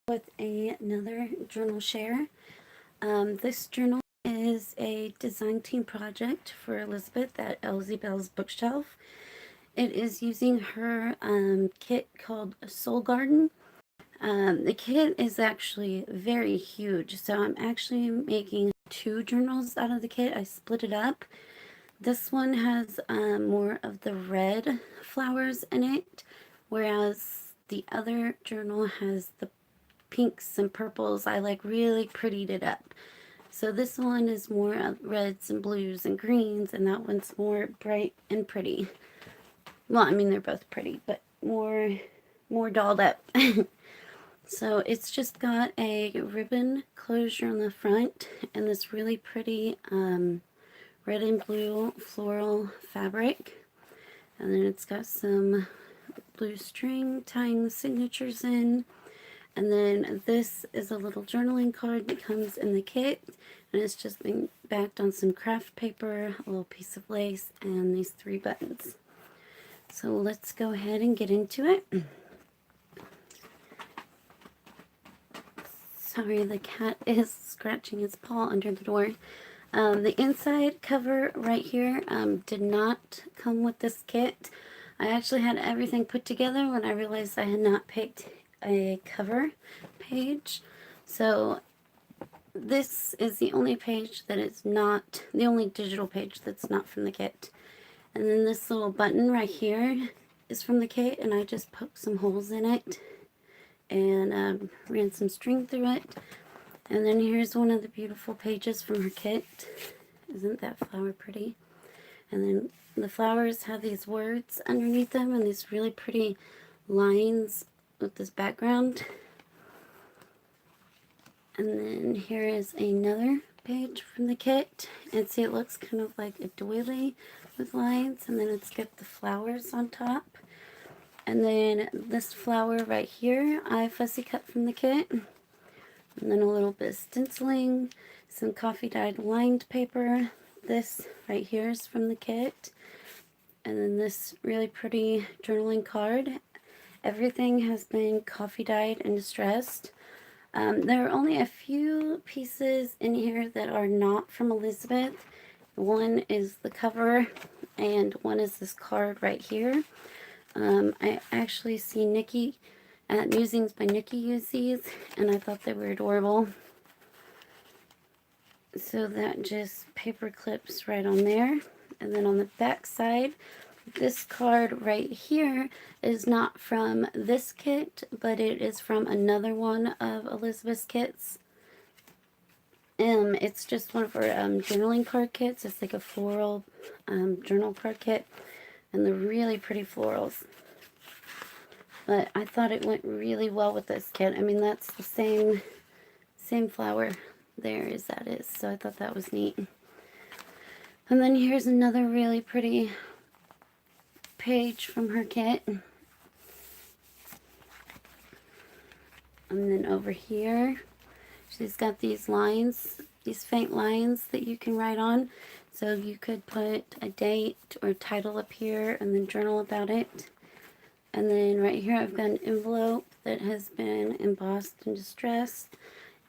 with another journal share. This journal is a design team project for Elizabeth at EllsieBeLsBookshelf. It is using her kit called Soul Garden. The kit is actually very huge, so I'm actually making 2 journals out of the kit. I split it up. This one has more of the red flowers in it, whereas the other journal has the pinks and purples. I like really prettied it up. So this one is more of reds and blues and greens, and that one's more bright and pretty. Well, I mean, they're both pretty, but more dolled up. So it's just got a ribbon closure on the front and this really pretty red and blue floral fabric. And then it's got some blue string tying the signatures in. And then this is a little journaling card that comes in the kit, and it's just been backed on some craft paper, a little piece of lace, and these 3 buttons. So let's go ahead and get into it. Sorry, the cat is scratching its paw under the door. The inside cover right here did not come with this kit. I actually had everything put together when I realized I had not picked a cover page. So this is the only page that is not, the only digital page that's not from the kit. And then this little button right here is from the kit, and I just poked some holes in it and ran some string through it. And then here's one of the beautiful pages from her kit. Isn't that flower pretty? And then the flowers have these words underneath them and these really pretty lines with this background. And then here is another page from the kit, and see, it looks kind of like a doily with lines, and then it's got the flowers on top. And then this flower right here I fussy cut from the kit, and then a little bit of stenciling, some coffee dyed lined paper. This right here is from the kit, and then this really pretty journaling card. Everything has been coffee dyed and distressed. There are only a few pieces in here that are not from Elizabeth. One is the cover, and one is this card right here. I actually see Nikki at Musings by Nikki use these, and I thought they were adorable. So that just paper clips right on there. And then on the back side, this card right here is not from this kit, but it is from another one of Elizabeth's kits. It's just one of her journaling card kits. It's like a floral journal card kit, and they're really pretty florals. But I thought it went really well with this kit. I mean, that's the same flower there as that is, so I thought that was neat. And then here's another really pretty page from her kit. And then over here, she's got these lines, these faint lines that you can write on. So you could put a date or title up here and then journal about it. And then right here I've got an envelope that has been embossed and distressed.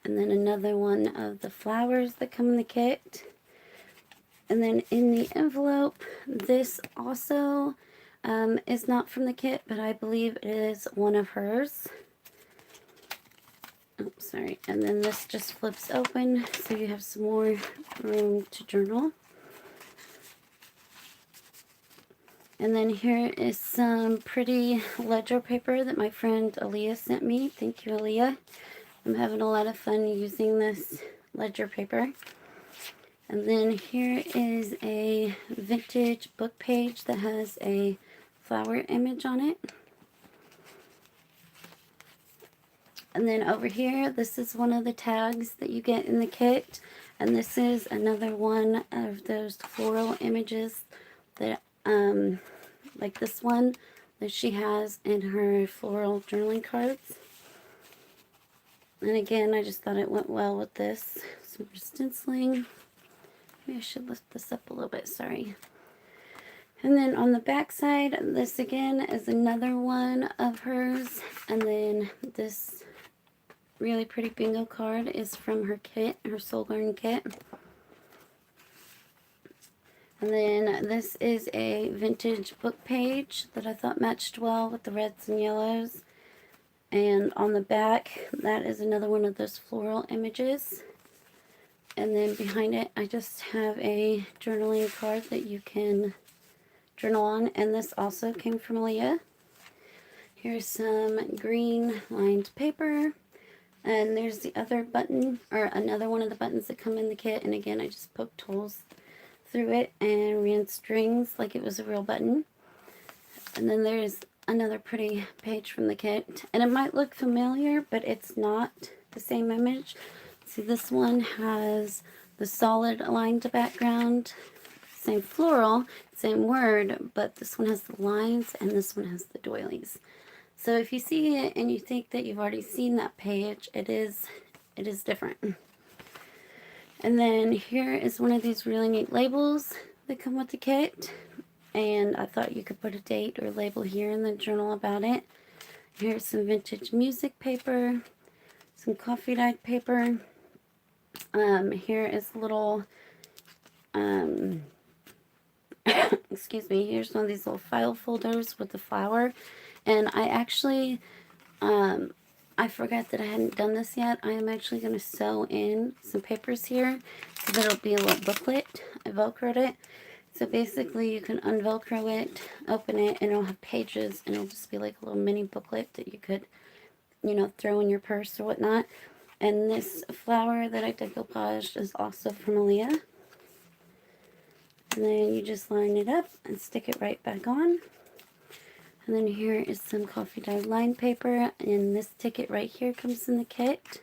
And then another one of the flowers that come in the kit. And then in the envelope, this also is not from the kit, but I believe it is one of hers. Oh, sorry. And then this just flips open, so you have some more room to journal. And then here is some pretty ledger paper that my friend Aaliyah sent me. Thank you, Aaliyah. I'm having a lot of fun using this ledger paper. And then here is a vintage book page that has a flower image on it. And then over here, this is one of the tags that you get in the kit. And this is another one of those floral images that, like this one that she has in her floral journaling cards. And again, I just thought it went well with this. Some stenciling. Maybe I should lift this up a little bit, sorry. And then on the back side, this again is another one of hers. And then this really pretty bingo card is from her kit, her Soul Garden kit. And then this is a vintage book page that I thought matched well with the reds and yellows. And on the back, that is another one of those floral images. And then behind it, I just have a journaling card that you can journal on. And this also came from Leah. Here's some green lined paper. And there's the other button, or another one of the buttons that come in the kit. And again, I just poked holes through it and ran strings like it was a real button. And then there's another pretty page from the kit. And it might look familiar, but it's not the same image. See, this one has the solid aligned background, same floral, same word, but this one has the lines and this one has the doilies. So if you see it and you think that you've already seen that page, it is different. And then here is one of these really neat labels that come with the kit. And I thought you could put a date or label here in the journal about it. Here's some vintage music paper, some coffee dyed paper. Here is a little, excuse me, here's one of these little file folders with the flower. And I actually, I forgot that I hadn't done this yet. I am actually going to sew in some papers here so that it'll be a little booklet. I Velcroed it. So basically you can unvelcro it, open it, and it'll have pages, and it'll just be like a little mini booklet that you could, you know, throw in your purse or whatnot. And this flower that I decoupaged is also from Leah. And then you just line it up and stick it right back on. And then here is some coffee dyed line paper, and this ticket right here comes in the kit.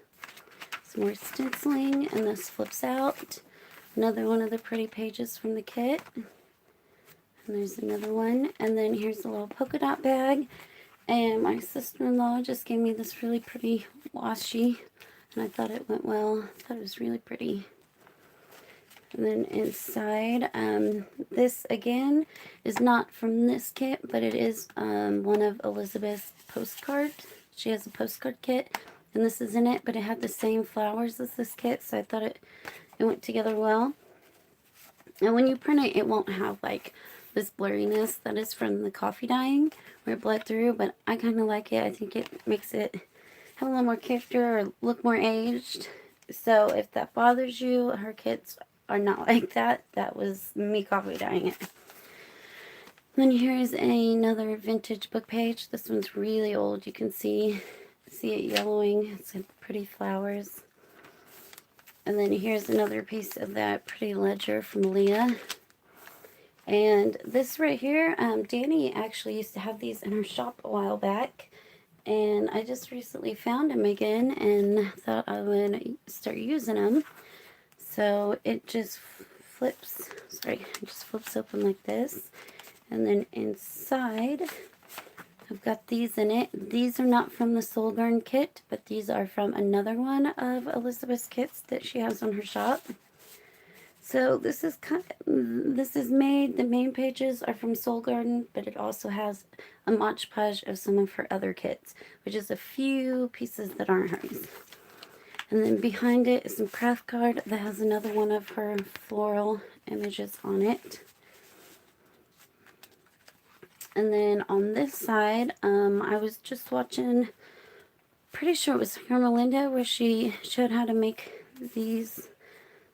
Some more stenciling, and this flips out. Another one of the pretty pages from the kit. And there's another one. And then here's a little polka dot bag. And my sister-in-law just gave me this really pretty washi, and I thought it went well. I thought it was really pretty. And then inside, this again is not from this kit, but it is one of Elizabeth's postcards. She has a postcard kit, and this is in it, but it had the same flowers as this kit, so I thought it went together well. And when you print it, it won't have like this blurriness that is from the coffee dyeing where it bled through, but I kind of like it. I think it makes it have a little more character or look more aged. So if that bothers you, her kits are not like that. That was me coffee dyeing it. Then here's another vintage book page. This one's really old. You can see it yellowing. It's got pretty flowers. And then here's another piece of that pretty ledger from Leah. And this right here, Danny actually used to have these in her shop a while back. And I just recently found them again and thought I would start using them. So it just flips, it just flips open like this. And then inside, I've got these in it. These are not from the Soul Garden kit, but these are from another one of Elizabeth's kits that she has on her shop. So this is made, the main pages are from Soul Garden, but it also has a Mod Podge of some of her other kits, which is a few pieces that aren't hers. And then behind it is some craft card that has another one of her floral images on it. And then on this side, I was just watching, pretty sure it was from Melinda, where she showed how to make these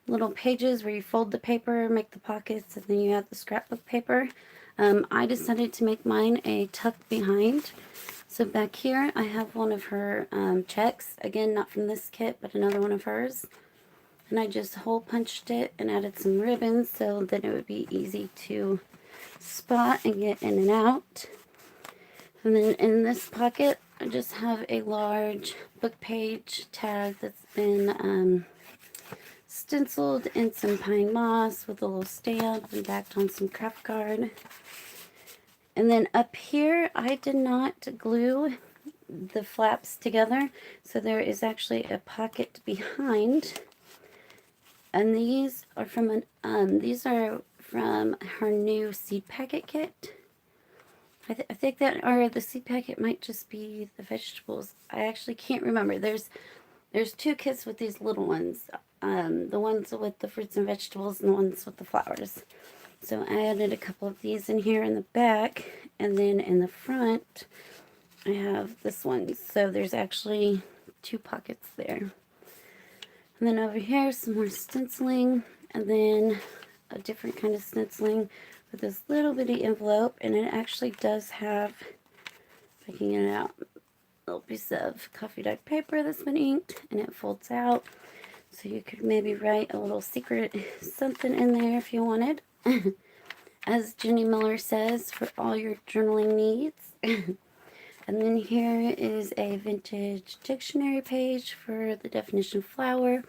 little pages where you fold the paper, make the pockets, and then you add the scrapbook paper. I decided to make mine a tuck behind. So back here, I have one of her checks. Again, not from this kit, but another one of hers. And I just hole punched it and added some ribbons so that it would be easy to spot and get in and out. And then in this pocket, I just have a large book page tag that's been stenciled in some pine moss with a little stamp and backed on some craft card. And then up here, I did not glue the flaps together, so there is actually a pocket behind. And these are from her new seed packet kit. I think that, or the seed packet might just be the vegetables. I actually can't remember. There's There's two kits with these little ones. The ones with the fruits and vegetables and the ones with the flowers. So I added a couple of these in here in the back, and then in the front I have this one. So there's actually 2 pockets there. And then over here some more stenciling, and then a different kind of stenciling with this little bitty envelope, and it actually does have, if I can get it out, a little piece of coffee dyed paper that's been inked, and it folds out. So you could maybe write a little secret something in there if you wanted. As Jenny Miller says, for all your journaling needs. And then here is a vintage dictionary page for the definition of flower.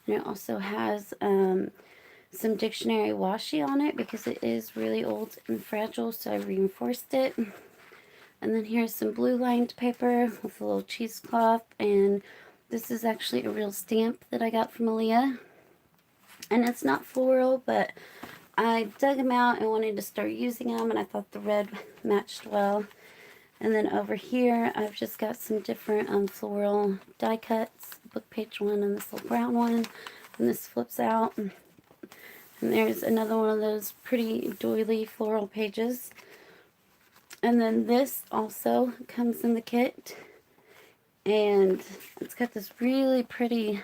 And it also has some dictionary washi on it because it is really old and fragile, so I reinforced it. And then here's some blue lined paper with a little cheesecloth, and this is actually a real stamp that I got from Aaliyah. And it's not floral, but I dug them out and wanted to start using them, and I thought the red matched well. And then over here, I've just got some different floral die cuts, book page one and this little brown one, and this flips out. And there's another one of those pretty doily floral pages. And then this also comes in the kit, and it's got this really pretty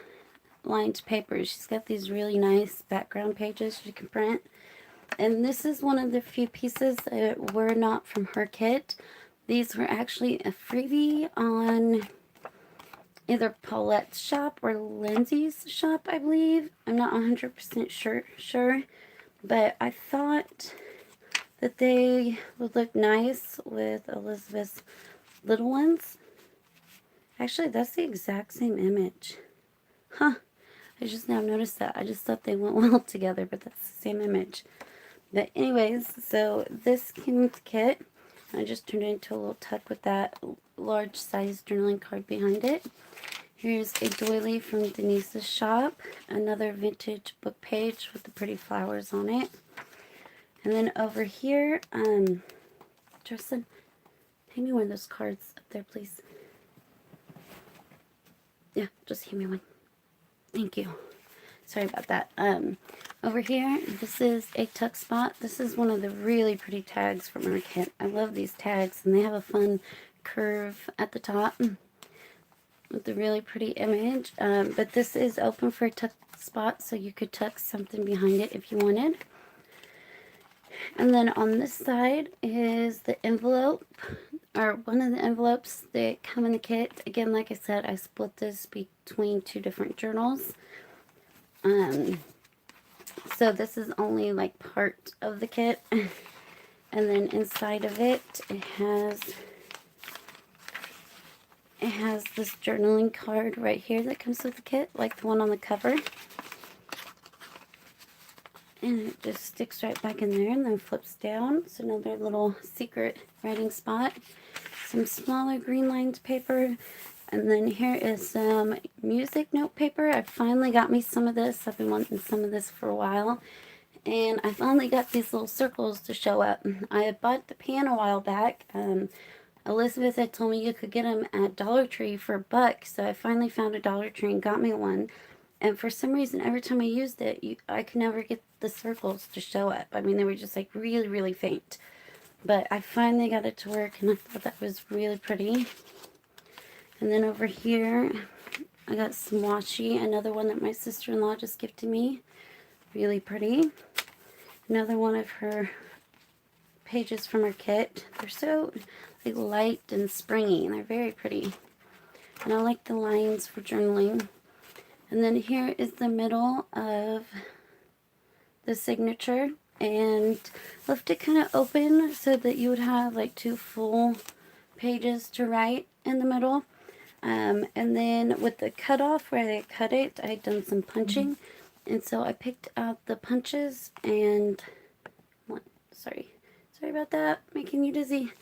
lined paper. She's got these really nice background pages you can print. And this is one of the few pieces that were not from her kit. These were actually a freebie on either Paulette's shop or Lindsay's shop, I believe. I'm not 100% sure, but I thought that they would look nice with Elizabeth's little ones. Actually, that's the exact same image. Huh. I just now noticed that. I just thought they went well together, but that's the same image. But anyways, so this came with the kit. I just turned it into a little tuck with that large size journaling card behind it. Here's a doily from Denise's shop. Another vintage book page with the pretty flowers on it. And then over here, Justin, hand me one of those cards up there, please. Yeah, just hand me one. Thank you. Sorry about that. Over here, this is a tuck spot. This is one of the really pretty tags from our kit. I love these tags, and they have a fun curve at the top with a really pretty image. But this is open for a tuck spot, so you could tuck something behind it if you wanted. And then on this side is the envelope, or one of the envelopes that come in the kit. Again, like I said, I split this between 2 different journals. So this is only like part of the kit. And then inside of it, it has this journaling card right here that comes with the kit, like the one on the cover. And it just sticks right back in there and then flips down. It's another little secret writing spot. Some smaller green lined paper. And then here is some music note paper. I finally got me some of this. I've been wanting some of this for a while. And I finally got these little circles to show up. I had bought the pan a while back. Elizabeth had told me you could get them at Dollar Tree for $1. So I finally found a Dollar Tree and got me one. And for some reason, every time I used it, I could never get the circles to show up. I mean, they were just like really, really faint. But I finally got it to work, and I thought that was really pretty. And then over here, I got some washi, another one that my sister-in-law just gifted me. Really pretty. Another one of her pages from her kit. They're so like light and springy, and they're very pretty. And I like the lines for journaling. And then here is the middle of the signature, and left it kind of open so that you would have like 2 full pages to write in the middle. And then with the cutoff where they cut it, I had done some punching, and so I picked out the punches and sorry about that, making you dizzy.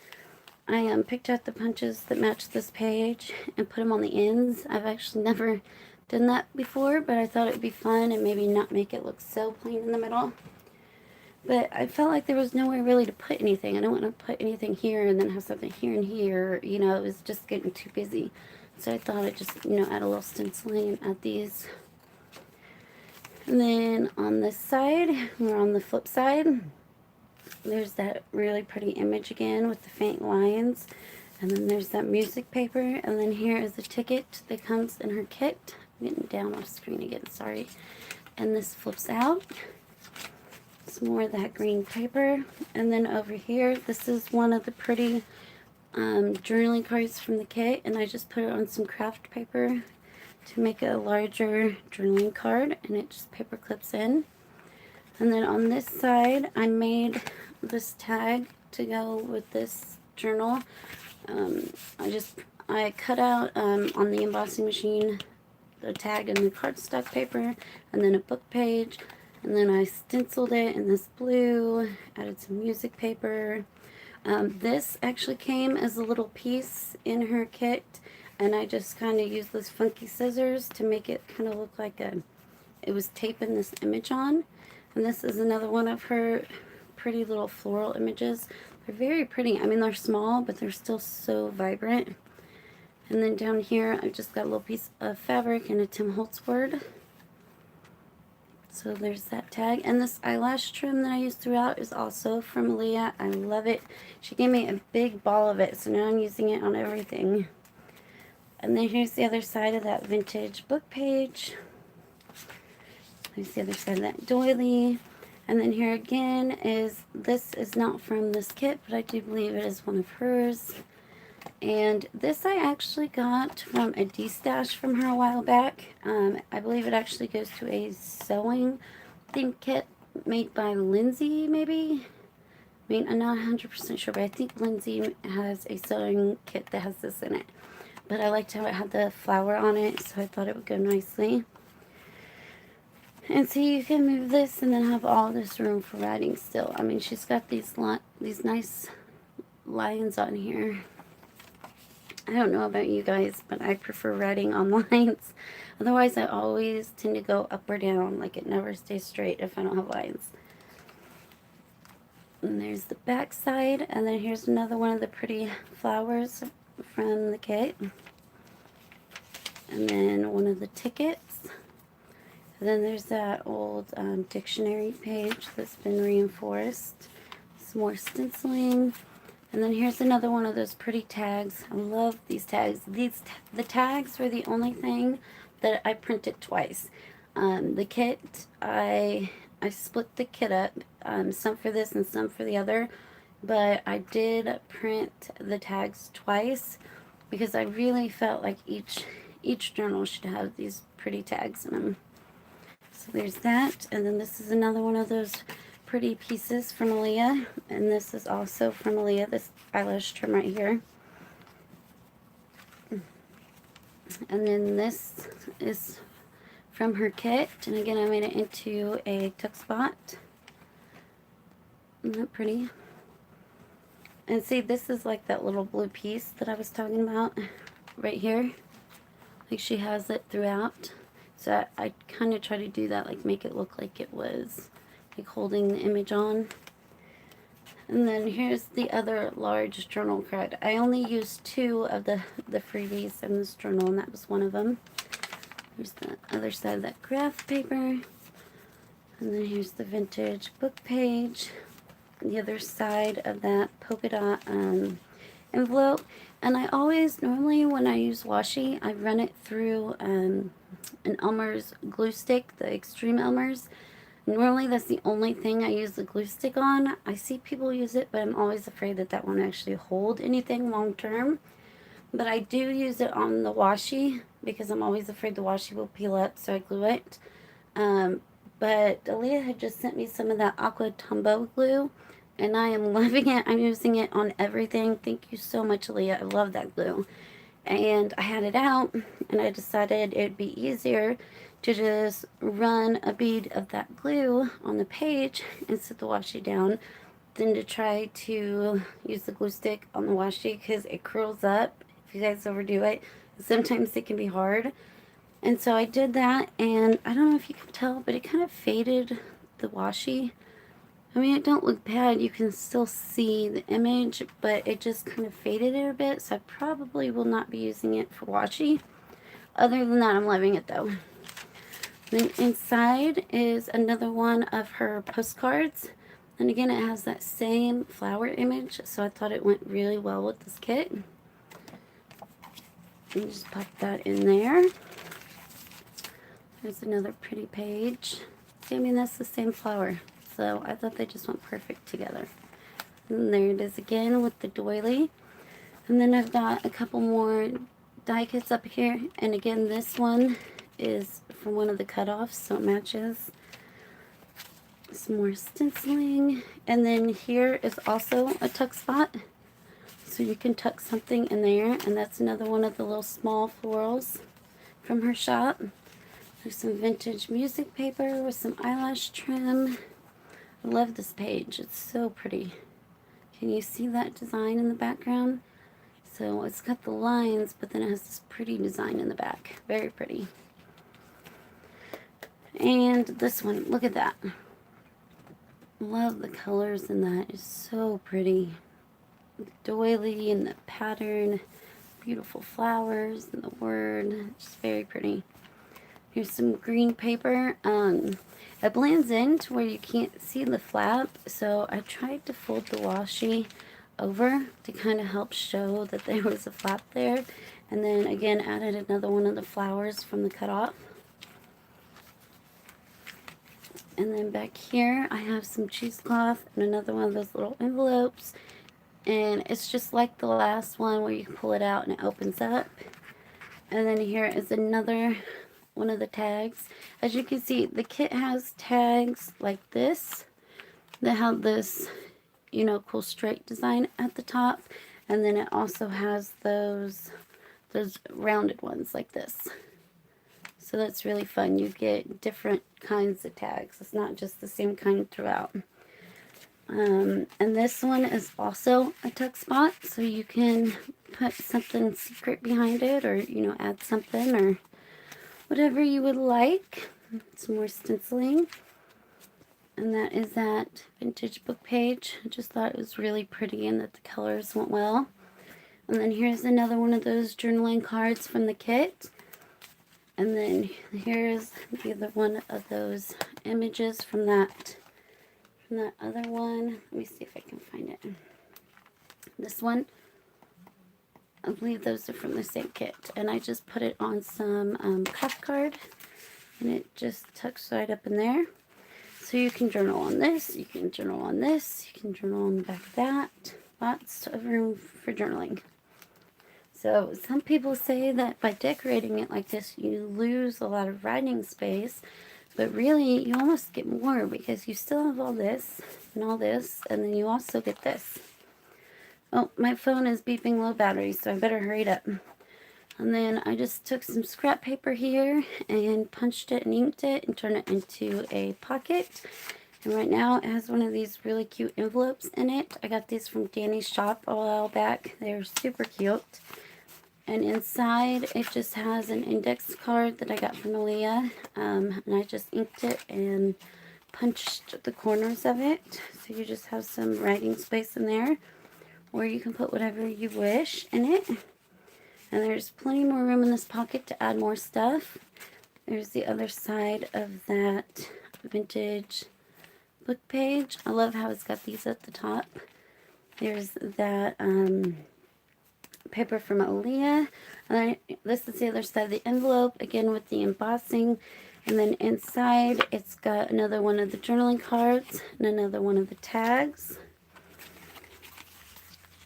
I picked out the punches that match this page and put them on the ends. I've actually never done that before, but I thought it would be fun and maybe not make it look so plain in the middle. But I felt like there was nowhere really to put anything. I don't want to put anything here and then have something here and here. You know, it was just getting too busy. So I thought I'd just, you know, add a little stenciling and add these. And then on this side, or on the flip side, there's that really pretty image again with the faint lines. And then there's that music paper. And then here is the ticket that comes in her kit. I'm getting down off screen again, sorry. And this flips out. Some more of that green paper. And then over here, this is one of the pretty journaling cards from the kit. And I just put it on some craft paper to make a larger journaling card. And it just paper clips in. And then on this side, I made this tag to go with this journal. I cut out on the embossing machine the tag in the cardstock paper, and then a book page, and then I stenciled it in this blue, added some music paper. This actually came as a little piece in her kit, and I just kind of used those funky scissors to make it kind of look like it was taping this image on. And this is another one of her pretty little floral images. They're very pretty. I mean, they're small, but they're still so vibrant. And then down here, I've just got a little piece of fabric and a Tim Holtz word. So there's that tag. And this eyelash trim that I used throughout is also from Leah. I love it. She gave me a big ball of it, so now I'm using it on everything. And then here's the other side of that vintage book page. There's the other side of that doily. And then here again this is not from this kit, but I do believe it is one of hers. And this I actually got from a D-stash from her a while back. I believe it actually goes to a sewing themed kit made by Lindsay, maybe? I mean, I'm not 100% sure, but I think Lindsay has a sewing kit that has this in it. But I liked how it had the flower on it, so I thought it would go nicely. And so you can move this and then have all this room for writing still. I mean, she's got these nice lines on here. I don't know about you guys, but I prefer writing on lines. Otherwise, I always tend to go up or down. Like, it never stays straight if I don't have lines. And there's the back side. And then here's another one of the pretty flowers from the kit. And then one of the tickets. And then there's that old dictionary page that's been reinforced. Some more stenciling. And then here's another one of those pretty tags. I love these tags. The tags were the only thing that I printed twice. The kit, I split the kit up, some for this and some for the other. But I did print the tags twice because I really felt like each journal should have these pretty tags in them. So there's that. And then this is another one of those pretty pieces from Aaliyah, and this is also from Aaliyah, this eyelash trim right here. And then this is from her kit, and again I made it into a tuck spot. Isn't that pretty? And see, this is like that little blue piece that I was talking about right here. Like, she has it throughout. So I kind of try to do that, like make it look like it was like holding the image on. And then here's the other large journal card. I only used 2 of the freebies in this journal, and that was one of them. Here's the other side of that craft paper. And then here's the vintage book page. The other side of that polka dot envelope. And I always, normally when I use washi, I run it through an Elmer's glue stick, the Extreme Elmer's. Normally that's the only thing I use the glue stick on. I see people use it, but I'm always afraid that that won't actually hold anything long term. But I do use it on the washi because I'm always afraid the washi will peel up, so I glue it. But Aaliyah had just sent me some of that Aqua Tumbo glue, and I am loving it. I'm using it on everything. Thank you so much, Aaliyah. I love that glue. And I had it out, and I decided it would be easier to just run a bead of that glue on the page and set the washi down than to try to use the glue stick on the washi, because it curls up if you guys overdo it. Sometimes it can be hard. And so I did that, and I don't know if you can tell, but it kind of faded the washi. I mean, it don't look bad. You can still see the image, but it just kind of faded it a bit, so I probably will not be using it for washi. Other than that, I'm loving it though. Then inside is another one of her postcards. And again, it has that same flower image, so I thought it went really well with this kit. And just pop that in there. There's another pretty page. See, I mean, that's the same flower. So I thought they just went perfect together. And there it is again with the doily. And then I've got a couple more die kits up here. And again, this one is from one of the cutoffs, so it matches. Some more stenciling. And then here is also a tuck spot. So you can tuck something in there. And that's another one of the little small florals from her shop. There's some vintage music paper with some eyelash trim. I love this page. It's so pretty. Can you see that design in the background? So it's got the lines, but then it has this pretty design in the back. Very pretty. And this one, look at that. Love the colors in that. It's so pretty. The doily and the pattern. Beautiful flowers and the word. Just very pretty. Here's some green paper. It blends in to where you can't see the flap, so I tried to fold the washi over to kind of help show that there was a flap there. And then again added another one of the flowers from the cutoff. And then back here I have some cheesecloth and another one of those little envelopes. And it's just like the last one where you can pull it out and it opens up. And then here is another one of the tags. As you can see, the kit has tags like this that have this, you know, cool straight design at the top, and then it also has those rounded ones like this. So that's really fun. You get different kinds of tags. It's not just the same kind throughout. And this one is also a tuck spot, so you can put something secret behind it, or, you know, add something or whatever you would like. Some more stenciling. And that is that vintage book page. I just thought it was really pretty and that the colors went well. And then here's another one of those journaling cards from the kit. And then here's the other one of those images from that other one. Let me see if I can find it. This one, I believe those are from the same kit. And I just put it on some craft card. And it just tucks right up in there. So you can journal on this. You can journal on this. You can journal on the back of that. Lots of room for journaling. So some people say that by decorating it like this, you lose a lot of writing space. But really, you almost get more because you still have all this, and then you also get this. Oh, my phone is beeping low battery, so I better hurry it up. And then I just took some scrap paper here and punched it and inked it and turned it into a pocket. And right now it has one of these really cute envelopes in it. I got these from Danny's shop a while back. They're super cute. And inside it just has an index card that I got from Aaliyah. And I just inked it and punched the corners of it. So you just have some writing space in there. Or you can put whatever you wish in it. And there's plenty more room in this pocket to add more stuff. There's the other side of that vintage book page. I love how it's got these at the top. There's that paper from Aaliyah. And then this is the other side of the envelope, again with the embossing. And then inside, it's got another one of the journaling cards and another one of the tags.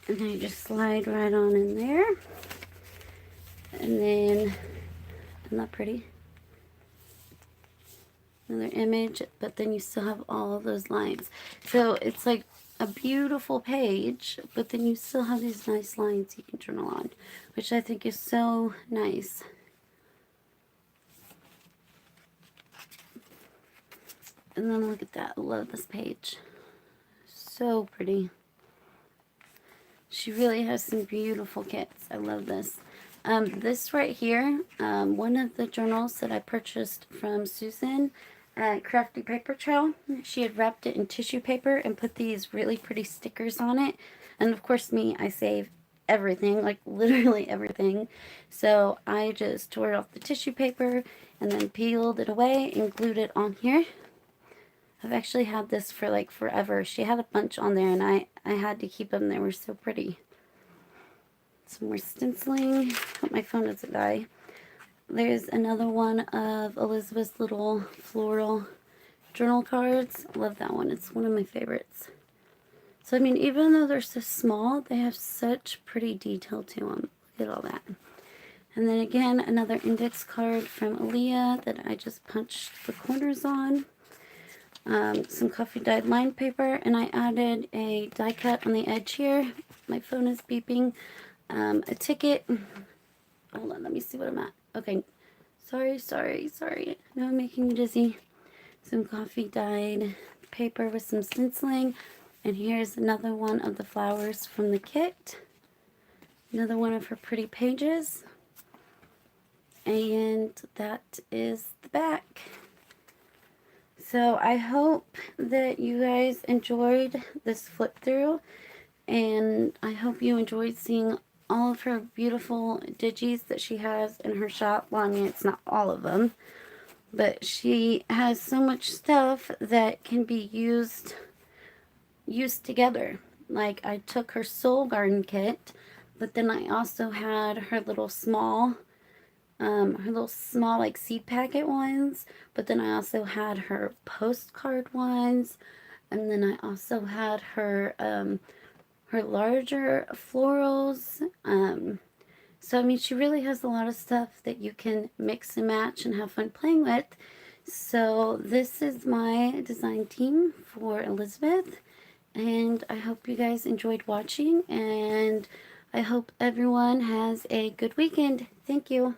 And then you just slide right on in there. And then, isn't that pretty? Another image, but then you still have all of those lines. So it's like a beautiful page, but then you still have these nice lines you can journal on, which I think is so nice. And then look at that. I love this page. So pretty. She really has some beautiful kits. I love this. This right here, one of the journals that I purchased from Susan, crafty paper trail. She had wrapped it in tissue paper and put these really pretty stickers on it. And of course me, I save everything, like literally everything. So I just tore off the tissue paper and then peeled it away and glued it on here. I've actually had this for like forever. She had a bunch on there and I had to keep them. They were so pretty. Some more stenciling. Hope my phone doesn't die. There's another one of Elizabeth's little floral journal cards. Love that one. It's one of my favorites. So, I mean, even though they're so small, they have such pretty detail to them. Look at all that. And then again, another index card from Aaliyah that I just punched the corners on. Some coffee dyed line paper, and I added a die cut on the edge here. My phone is beeping. A ticket. Hold on, let me see what I'm at. Okay, sorry. Now I'm making me dizzy. Some coffee dyed paper with some stenciling. And here's another one of the flowers from the kit. Another one of her pretty pages. And that is the back. So I hope that you guys enjoyed this flip through. And I hope you enjoyed seeing all of her beautiful digis that she has in her shop. Well, I mean, it's not all of them, but she has so much stuff that can be used together. Like, I took her soul garden kit, but then I also had her little small like seed packet ones, but then I also had her postcard ones, and then I also had her her larger florals. So I mean, she really has a lot of stuff that you can mix and match and have fun playing with. So this is my design team for Elizabeth, and I hope you guys enjoyed watching, and I hope everyone has a good weekend. Thank you.